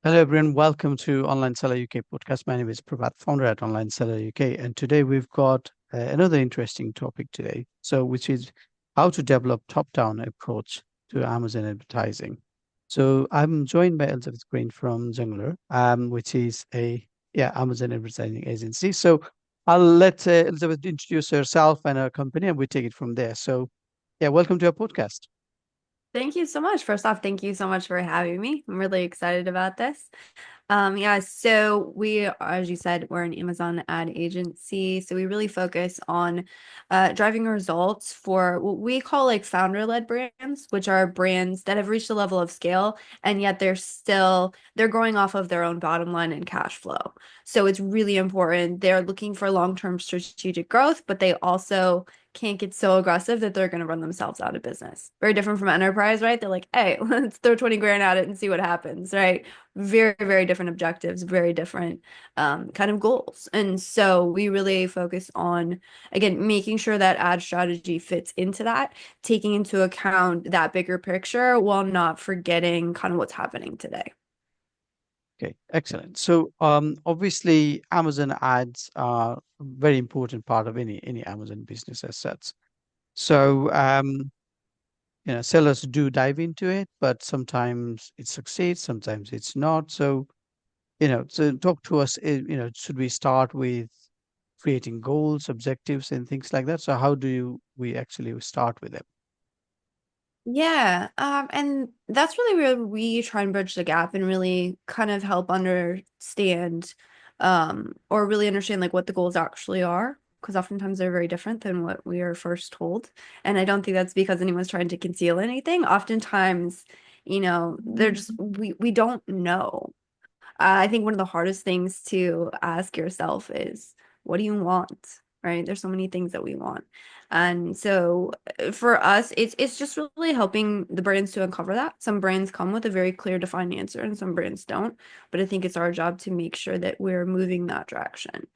Hello, everyone. Welcome to Online Seller UK podcast. My name is Prabhat, founder at Online Seller UK, and today we've got another interesting topic today. Which is how to develop top-down approach to Amazon advertising. So, I'm joined by Elizabeth Greene from Jungler, which is a Amazon advertising agency. So, I'll let Elizabeth introduce herself and her company, and we take it from there. So, yeah, welcome to our podcast. Thank you so much. First off, thank you so much for having me. I'm really excited about this. Yeah, so we, as you said, we're an Amazon ad agency. So we really focus on driving results for what we call like founder-led brands, which are brands that have reached a level of scale and yet they're growing off of their own bottom line and cash flow. So it's really important. They're looking for long-term strategic growth, but they also can't get so aggressive that they're going to run themselves out of business. Very different from enterprise, right? They're like, hey, let's throw 20 grand at it and see what happens, right? Very, very different objectives, very different kind of goals. And so we really focus on, again, making sure that ad strategy fits into that, taking into account that bigger picture while not forgetting kind of what's happening today. Okay, excellent. Obviously, Amazon ads are a very important part of any Amazon business as such. So, sellers do dive into it, but sometimes it succeeds, sometimes it's not. So talk to us. Should we start with creating goals, objectives, and things like that? So, how do we actually start with them? Yeah, and that's really where we try and bridge the gap and really kind of help understand, or really understand like what the goals actually are, because oftentimes they're very different than what we are first told. And I don't think that's because anyone's trying to conceal anything. Oftentimes, they're just we don't know. I think one of the hardest things to ask yourself is, what do you want? Right? There's so many things that we want. And so for us, it's just really helping the brands to uncover that. Some brands come with a very clear defined answer and some brands don't. But I think it's our job to make sure that we're moving that direction.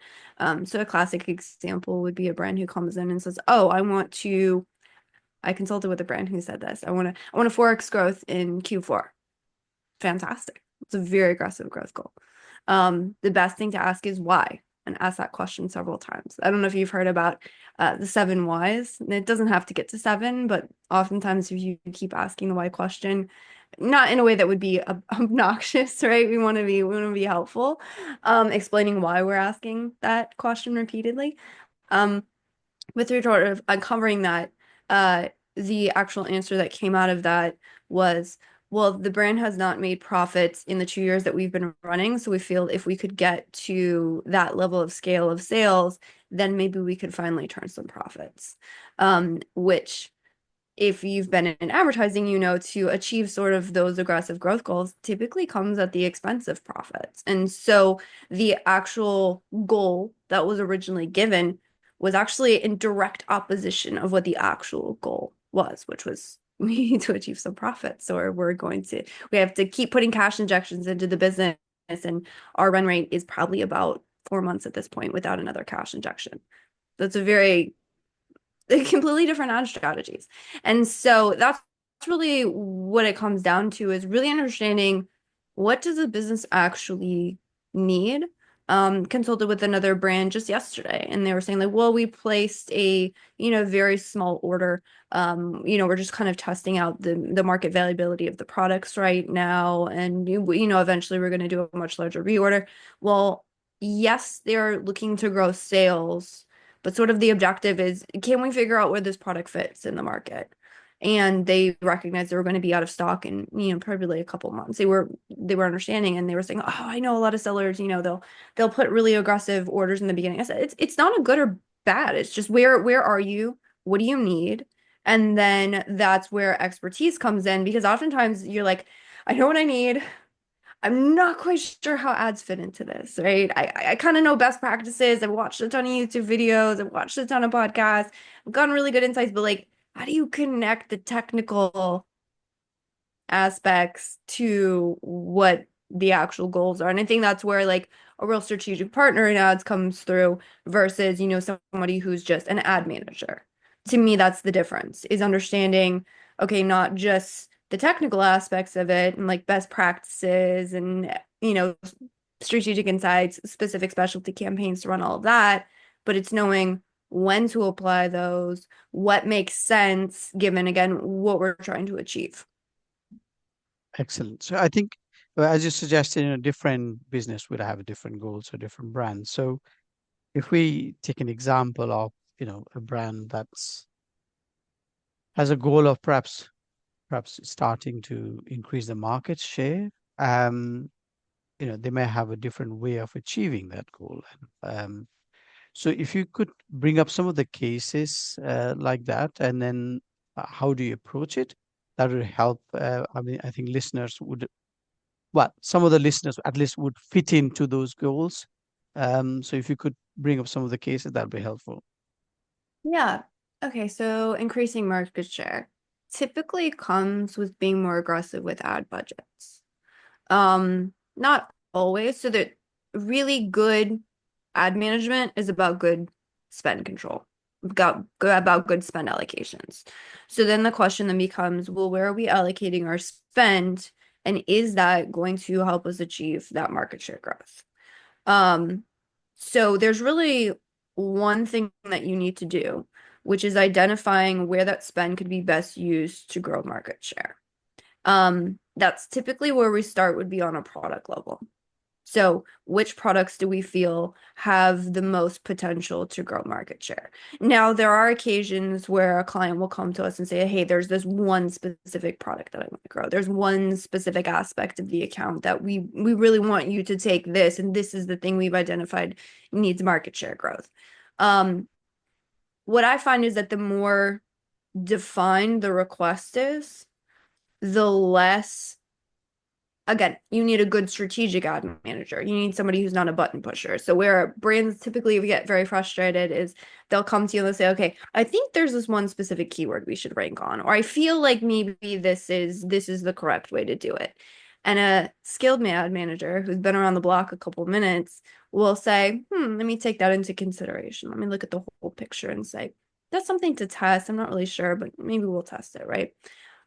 So a classic example would be a brand who comes in and says, "Oh, I consulted with a brand who said this. I want to 4x growth in Q4." Fantastic. It's a very aggressive growth goal. The best thing to ask is why, and ask that question several times. I don't know if you've heard about the seven whys. It doesn't have to get to seven, but oftentimes if you keep asking the why question, not in a way that would be obnoxious, right? We want to be helpful, explaining why we're asking that question repeatedly. Um, with regard of uncovering that, the actual answer that came out of that was, well, the brand has not made profits in the 2 years that we've been running. So we feel if we could get to that level of scale of sales, then maybe we could finally turn some profits. Which if you've been in advertising, to achieve sort of those aggressive growth goals typically comes at the expense of profits. And so the actual goal that was originally given was actually in direct opposition of what the actual goal was, which was we need to achieve some profits, or we have to keep putting cash injections into the business. And our run rate is probably about 4 months at this point without another cash injection. That's a very completely different ad strategies. And so that's really what it comes down to, is really understanding, what does a business actually need? Consulted with another brand just yesterday, and they were saying like, well, we placed a, very small order. We're just kind of testing out the market valuability of the products right now. And, eventually we're going to do a much larger reorder. Well, yes, they're looking to grow sales, but sort of the objective is, can we figure out where this product fits in the market? And they recognized they were going to be out of stock in, probably a couple months. They were understanding, and they were saying, "Oh, I know a lot of sellers, they'll put really aggressive orders in the beginning." I said, it's not a good or bad. It's just, where are you? What do you need? And then that's where expertise comes in, because oftentimes you're like, I know what I need. I'm not quite sure how ads fit into this, right? I kind of know best practices. I've watched a ton of YouTube videos. I've watched a ton of podcasts. I've gotten really good insights, but like, how do you connect the technical aspects to what the actual goals are? And I think that's where like a real strategic partner in ads comes through versus, somebody who's just an ad manager. To me, that's the difference, is understanding, okay, not just the technical aspects of it and like best practices and you know, strategic insights, specific specialty campaigns to run all of that, but it's knowing when to apply those, what makes sense given again what we're trying to achieve. Excellent. So I think, as you suggested, different business would have different goals or different brands. So if we take an example of, a brand that's has a goal of perhaps starting to increase the market share, um, they may have a different way of achieving that goal. So if you could bring up some of the cases like that, and then how do you approach it? That would help. I mean, I think listeners would, well, some of the listeners at least would fit into those goals. So if you could bring up some of the cases, that'd be helpful. Yeah. Okay, so increasing market share typically comes with being more aggressive with ad budgets. Not always. So that really good ad management is about good spend control. About good spend allocations. So then the question then becomes, well, where are we allocating our spend? And is that going to help us achieve that market share growth? Um, so there's really one thing that you need to do, which is identifying where that spend could be best used to grow market share. That's typically where we start would be on a product level. So, which products do we feel have the most potential to grow market share? Now, there are occasions where a client will come to us and say, hey, there's this one specific product that I want to grow. There's one specific aspect of the account that we really want you to take this, and this is the thing we've identified needs market share growth. Um, what I find is that the more defined the request is, the less again, you need a good strategic ad manager. You need somebody who's not a button pusher. So where brands typically get very frustrated is they'll come to you and they'll say, okay, I think there's this one specific keyword we should rank on, or I feel like maybe this is the correct way to do it. And a skilled ad manager who's been around the block a couple minutes will say, let me take that into consideration. Let me look at the whole picture and say, that's something to test. I'm not really sure, but maybe we'll test it, right?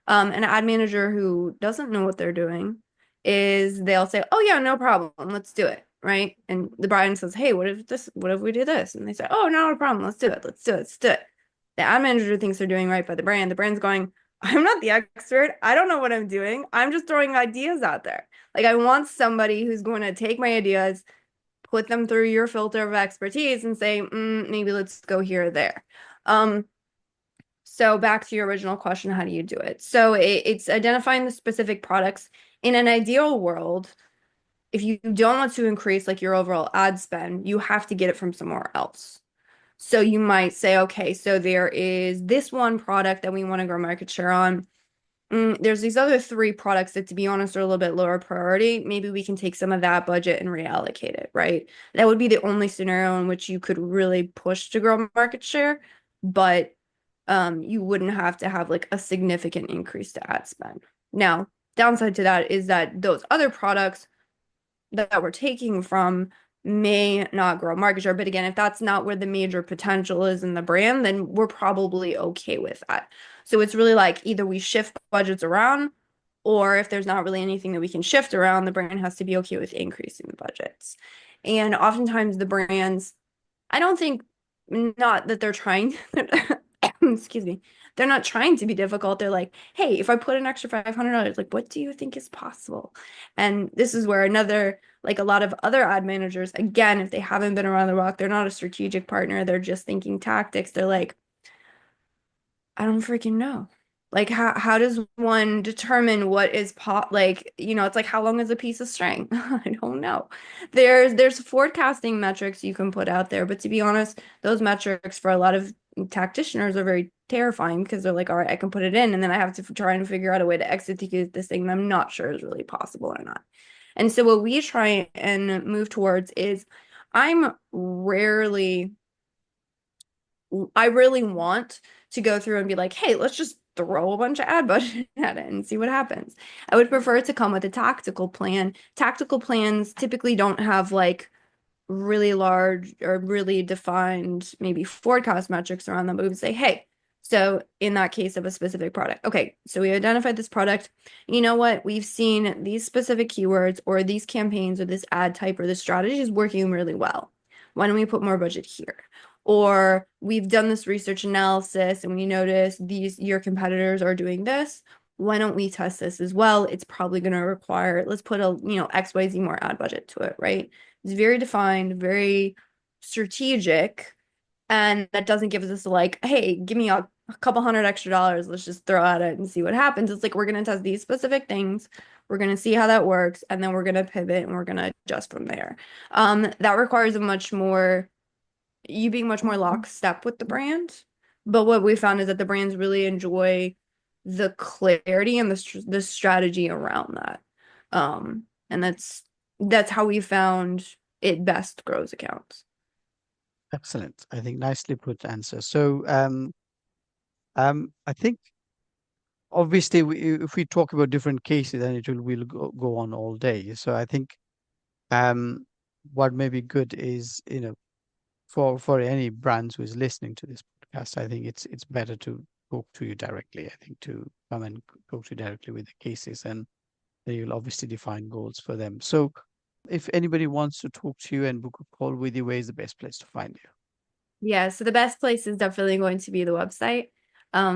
An ad manager who doesn't know what they're doing is they'll say, "Oh yeah, no problem, let's do it." Right? And the Brian says, "Hey, what if we do this?" And they say, "Oh, no problem, let's do it, let's do it, let's do it." The ad manager thinks they're doing right by the brand. The brand's going, "I'm not the expert. I don't know what I'm doing. I'm just throwing ideas out there. Like I want somebody who's going to take my ideas, put them through your filter of expertise, and say, maybe let's go here or there." Um, so back to your original question, how do you do it? So it's identifying the specific products. In an ideal world, if you don't want to increase like your overall ad spend, you have to get it from somewhere else. So you might say, okay, so there is this one product that we want to grow market share on. There's these other three products that, to be honest, are a little bit lower priority. Maybe we can take some of that budget and reallocate it, right? That would be the only scenario in which you could really push to grow market share, but you wouldn't have to have like a significant increase to ad spend. Now, downside to that is that those other products that we're taking from may not grow market share. But again, if that's not where the major potential is in the brand, then we're probably okay with that. So it's really like either we shift budgets around, or if there's not really anything that we can shift around, the brand has to be okay with increasing the budgets. And oftentimes the brands, I don't think, not that they're trying, excuse me, they're not trying to be difficult. They're like, hey, if I put an extra $500, like, what do you think is possible? And this is where another, like a lot of other ad managers, again, if they haven't been around the rock, they're not a strategic partner. They're just thinking tactics. They're like, I don't freaking know. Like how does one determine what is like, it's like how long is a piece of string? I don't know. There's forecasting metrics you can put out there, but to be honest, those metrics for a lot of tacticianers are very terrifying because they're like, all right, I can put it in and then I have to try and figure out a way to execute this thing that I'm not sure is really possible or not. And so what we try and move towards is I'm rarely I really want to go through and be like, hey, let's just throw a bunch of ad budget at it and see what happens. I would prefer it to come with a tactical plan. Tactical plans typically don't have like really large or really defined maybe forecast metrics around them, but we would say, hey, So in that case of a specific product. Okay, so we identified this product. You know what? We've seen these specific keywords or these campaigns or this ad type or this strategy is working really well. Why don't we put more budget here? Or we've done this research analysis and we notice these your competitors are doing this. Why don't we test this as well? It's probably going to require, let's put a, XYZ more ad budget to it, right? It's very defined, very strategic, and that doesn't give us like, hey, give me a couple hundred extra dollars. Let's just throw at it and see what happens. It's like we're going to test these specific things. We're going to see how that works, and then we're going to pivot and we're going to adjust from there. That requires a much more, you being much more lockstep with the brand. But what we found is that the brands really enjoy the clarity and the strategy around that. And that's how we found it best grows accounts. Excellent. I think nicely put answer. So I think obviously if we talk about different cases, then will go on all day. So I think um what may be good is, for any brands who is listening to this podcast, I think it's better to talk to you directly. I think to come and talk to you directly with the cases, and then you'll obviously define goals for them. So if anybody wants to talk to you and book a call with you, where is the best place to find you? Yeah, so the best place is definitely going to be the website,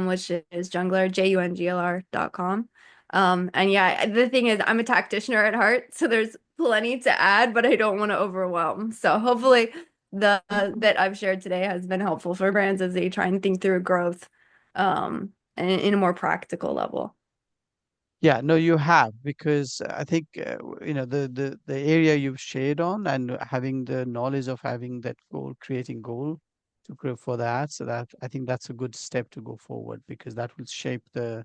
which is jungler, jungler.com. And yeah, the thing is, I'm a tacticianer at heart, so there's plenty to add, but I don't want to overwhelm. So hopefully the that I've shared today has been helpful for brands as they try and think through growth, in a more practical level. Yeah, no, you have, because I think the area you've shared on, and having the knowledge of having that goal, creating goal to grow for that. So that I think that's a good step to go forward, because that will shape the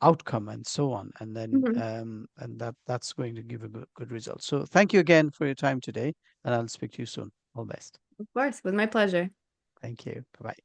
outcome and so on, and then Mhm. that's going to give a good result. So thank you again for your time today, and I'll speak to you soon. All best. Of course, it was my pleasure. Thank you. Bye bye.